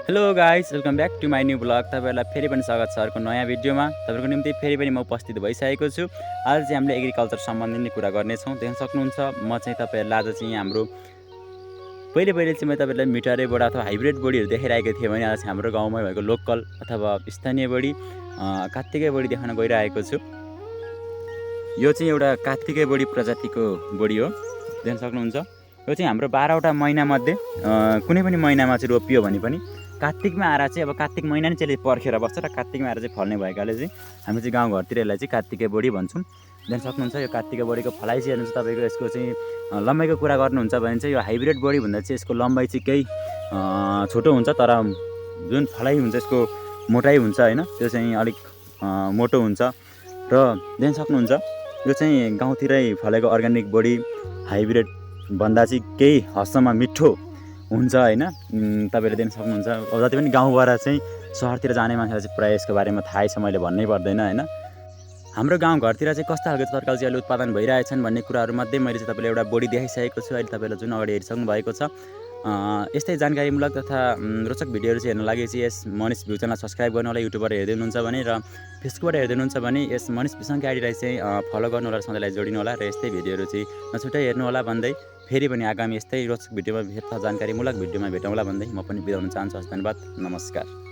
Hello guys, welcome back to my new blog. तपाईँहरूलाई फेरि पनि स्वागत छ अर्को नयाँ भिडियोमा। तपाईँहरूको निम्ति फेरि पनि म उपस्थित भइसकेको छु। आज चाहिँ हामीले एग्रिकल्चर सम्बन्धी नै कुरा गर्नेछौँ। देख्न सक्नुहुन्छ म चाहिँ तपाईँहरूलाई आज चाहिँ हाम्रो पहिले चाहिँ म तपाईँहरूलाई मिटरे बोडी अथवा हाइब्रिड बोडीहरू देखाइरहेको थिएँ भने आज चाहिँ हाम्रो गाउँमै भएको लोकल अथवा स्थानीय बोडी कात्तिके बोडी देखाउन गइरहेको छु। यो चाहिँ एउटा कात्तिके बोडी प्रजातिको बोडी हो, देख्न सक्नुहुन्छ। यो चाहिँ हाम्रो 12वटा महिनामध्ये कुनै पनि महिनामा चाहिँ रोपियो भने पनि कात्तिकमा आएर चाहिँ अब कात्तिक महिना नै चाहिँ पर्खेर बस्छ र कात्तिकमा आएर चाहिँ फल्ने भएकाले चाहिँ हामी चाहिँ गाउँघरतिर यसलाई चाहिँ कात्तिके बोडी भन्छौँ। देख्न सक्नुहुन्छ यो कात्तिके बोडीको फलाइ चाहिँ हेर्नुहुन्छ। तपाईँको यसको चाहिँ लम्बाइको कुरा गर्नुहुन्छ भने चाहिँ यो हाइब्रिड बोडी भन्दा चाहिँ यसको लम्बाइ चाहिँ केही छोटो हुन्छ, तर जुन फलाइ हुन्छ यसको मोटाइ हुन्छ होइन, त्यो चाहिँ अलिक मोटो हुन्छ। र देख्न सक्नुहुन्छ यो चाहिँ गाउँतिरै फलेको अर्ग्यानिक बोडी हाइब्रिड भन्दा चाहिँ केही हदसम्म मिठो हुन्छ होइन। तपाईँले देख्न सक्नुहुन्छ। जति पनि गाउँबाट चाहिँ सहरतिर जाने मान्छेलाई चाहिँ प्रायः यसको बारेमा थाहै छ, मैले भन्नै पर्दैन होइन। हाम्रो गाउँघरतिर चाहिँ कस्तो खालको तरकारी चाहिँ अहिले उत्पादन भइरहेछन् भन्ने कुराहरूमध्ये मैले चाहिँ तपाईँलाई एउटा बोडी देखाइसकेको छु। अहिले तपाईँलाई जुन अगाडि हेरिसक्नु भएको छ। यस्तै जानकारीमूलक तथा रोचक भिडियोहरू चाहिँ हेर्न लागि चाहिँ यस मनिष भ्यू च्यानल सब्सक्राइब गर्नु होला। युट्युबबाट हेर्दै हुनुहुन्छ भने र फेसबुकबाट हेर्दै हुनुहुन्छ भने यस मनिष भ्यूसँगै आइडीलाई चाहिँ फलो गर्नु होला र सधैँलाई जोडिनु होला। र यस्तै भिडियोहरू चाहिँ नछुट्टै हेर्नु होला भन्दै फेरि पनि आगामी यस्तै रोचक भिडियोमा तथा जानकारीमूलक भिडियोमा भेटौँला भन्दै म पनि बिदा हुन चाहन्छु। धन्यवाद, नमस्कार।